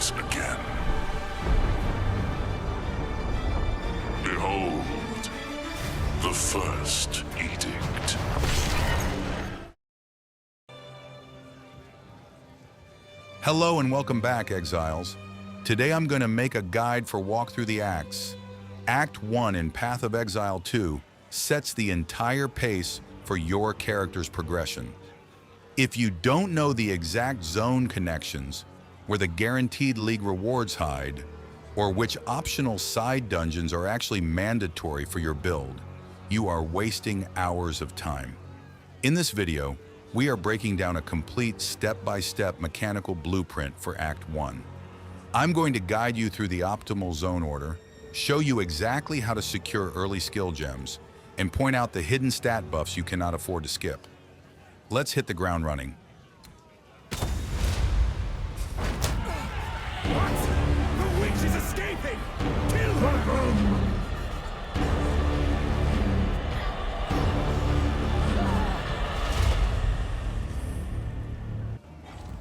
rise again. Behold, the first edict. Hello and welcome back, Exiles. Today I'm going to make a guide for Walk Through the Acts. Act 1 in Path of Exile 2 sets the entire pace for your character's progression. If you don't know the exact zone connections, where the guaranteed league rewards hide, or which optional side dungeons are actually mandatory for your build, you are wasting hours of time. In this video, we are breaking down a complete step-by-step mechanical blueprint for Act 1. I'm going to guide you through the optimal zone order, show you exactly how to secure early skill gems, and point out the hidden stat buffs you cannot afford to skip. Let's hit the ground running. What? The witch is escaping! Kill her!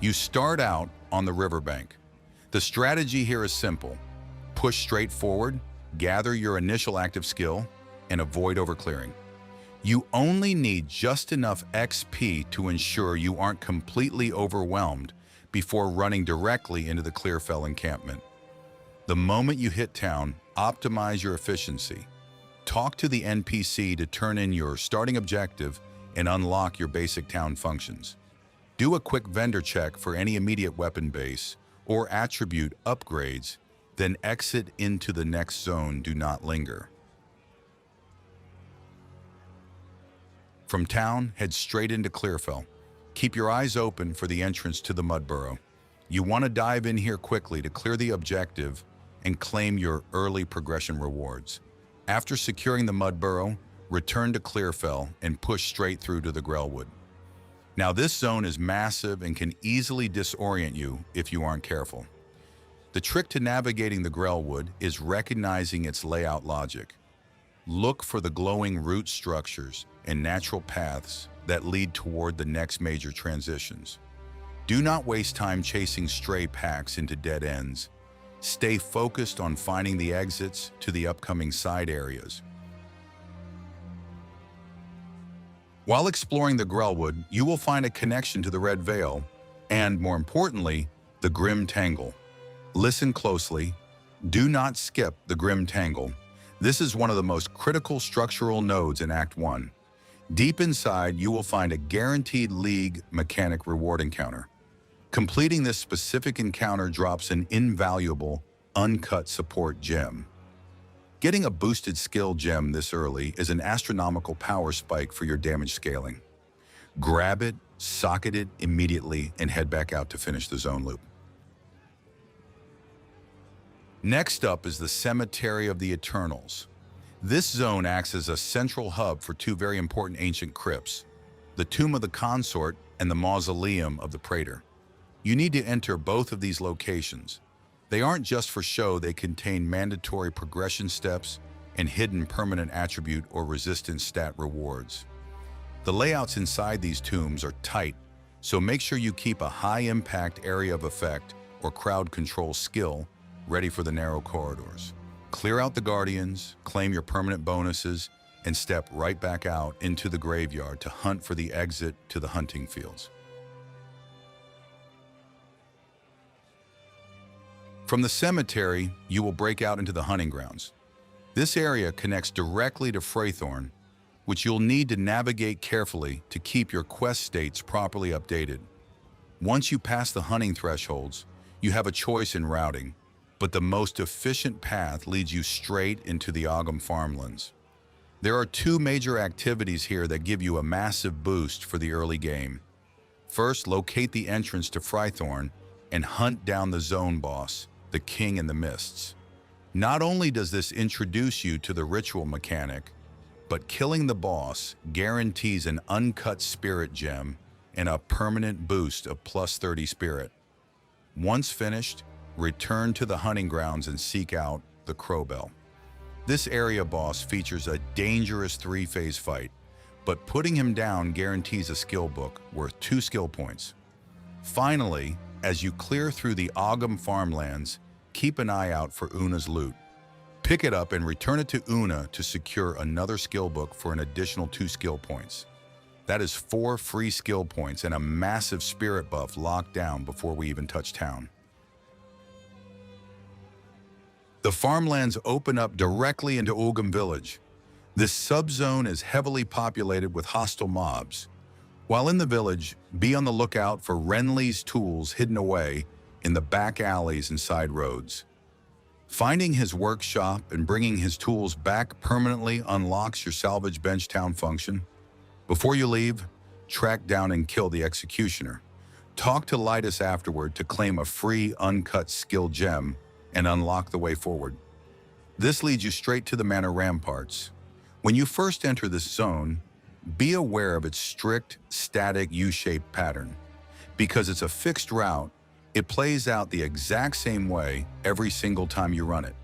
You start out on the riverbank. The strategy here is simple. Push straight forward, gather your initial active skill, and avoid overclearing. You only need just enough XP to ensure you aren't completely overwhelmed before running directly into the CLEARFELL encampment. The moment you hit town, optimize your efficiency. Talk to the NPC to turn in your starting objective and unlock your basic town functions. Do a quick vendor check for any immediate weapon base or attribute upgrades, then exit into the next zone. Do not linger. From town, head straight into CLEARFELL. Keep your eyes open for the entrance to the mud burrow. You want to dive in here quickly to clear the objective and claim your early progression rewards. After securing the mud burrow, return to CLEARFELL and push straight through to the GRELWOOD. Now this zone is massive and can easily disorient you if you aren't careful. The trick to navigating the GRELWOOD is recognizing its layout logic. Look for the glowing root structures and natural paths that lead toward the next major transitions. Do not waste time chasing stray packs into dead ends. Stay focused on finding the exits to the upcoming side areas. While exploring the GRELWOOD, you will find a connection to the Red Veil and, more importantly, the Grim Tangle. Listen closely. Do not skip the Grim Tangle. This is one of the most critical structural nodes in Act 1. Deep inside, you will find a guaranteed League mechanic reward encounter. Completing this specific encounter drops an invaluable, uncut support gem. Getting a boosted skill gem this early is an astronomical power spike for your damage scaling. Grab it, socket it immediately, and head back out to finish the zone loop. Next up is the Cemetery of the Eternals. This zone acts as a central hub for two very important ancient crypts, the Tomb of the Consort and the Mausoleum of the Praetor. You need to enter both of these locations. They aren't just for show, they contain mandatory progression steps and hidden permanent attribute or resistance stat rewards. The layouts inside these tombs are tight, so make sure you keep a high-impact area of effect or crowd control skill ready for the narrow corridors. Clear out the guardians, claim your permanent bonuses, and step right back out into the graveyard to hunt for the exit to the hunting fields. From the cemetery, you will break out into the hunting grounds. This area connects directly to FREYTHORN, which you'll need to navigate carefully to keep your quest states properly updated. Once you pass the hunting thresholds, you have a choice in routing, but the most efficient path leads you straight into the Ogham farmlands. There are two major activities here that give you a massive boost for the early game. First, locate the entrance to FREYTHORN and hunt down the zone boss, the King in the Mists. Not only does this introduce you to the ritual mechanic, but killing the boss guarantees an uncut spirit gem and a permanent boost of plus 30 spirit. Once finished, return to the hunting grounds and seek out the Crowbell. This area boss features a dangerous 3-phase fight, but putting him down guarantees a skill book worth 2 skill points. Finally, as you clear through the Ogham farmlands, keep an eye out for Una's loot. Pick it up and return it to Una to secure another skill book for an additional 2 skill points. That is 4 free skill points and a massive spirit buff locked down before we even touch town. The farmlands open up directly into Ogham village. This subzone is heavily populated with hostile mobs. While in the village, be on the lookout for Renly's tools hidden away in the back alleys and side roads. Finding his workshop and bringing his tools back permanently unlocks your salvage bench town function. Before you leave, track down and kill the executioner. Talk to Lytus afterward to claim a free uncut skill gem and unlock the way forward. This leads you straight to the Manor Ramparts. When you first enter this zone, be aware of its strict, static U-shaped pattern. Because it's a fixed route, it plays out the exact same way every single time you run it.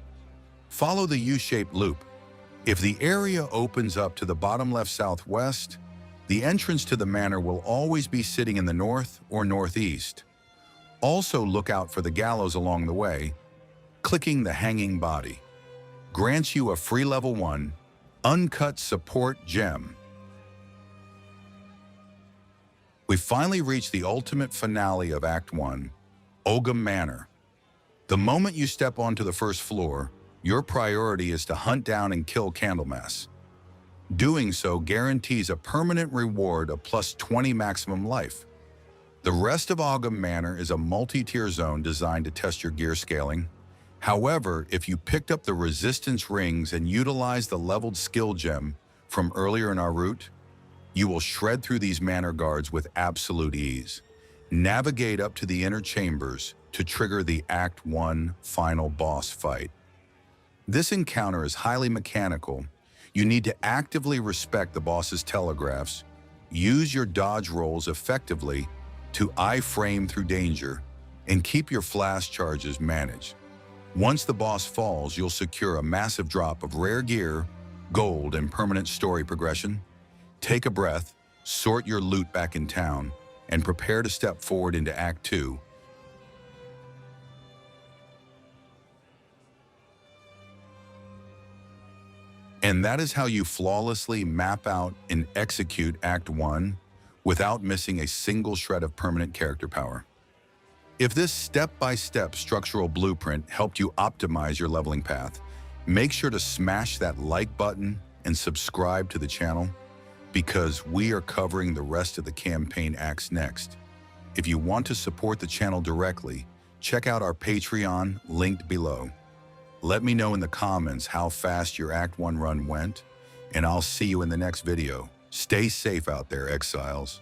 Follow the U-shaped loop. If the area opens up to the bottom left southwest, the entrance to the manor will always be sitting in the north or northeast. Also look out for the gallows along the way. Clicking the hanging body grants you a free level 1 uncut support gem. We finally reached the ultimate finale of Act 1, Ogham Manor. The moment you step onto the first floor, your priority is to hunt down and kill Candlemas. Doing so guarantees a permanent reward of plus 20 maximum life. The rest of Ogham Manor is a multi-tier zone designed to test your gear scaling. However, if you picked up the resistance rings and utilized the leveled skill gem from earlier in our route, you will shred through these manor guards with absolute ease. Navigate up to the inner chambers to trigger the Act 1 final boss fight. This encounter is highly mechanical. You need to actively respect the boss's telegraphs, use your dodge rolls effectively to iframe through danger, and keep your flash charges managed. Once the boss falls, you'll secure a massive drop of rare gear, gold, and permanent story progression. Take a breath, sort your loot back in town, and prepare to step forward into Act 2. And that is how you flawlessly map out and execute Act 1 without missing a single shred of permanent character power. If this step-by-step structural blueprint helped you optimize your leveling path, make sure to smash that like button and subscribe to the channel, because we are covering the rest of the campaign acts next. If you want to support the channel directly, check out our Patreon linked below. Let me know in the comments how fast your Act 1 run went, and I'll see you in the next video. Stay safe out there, exiles.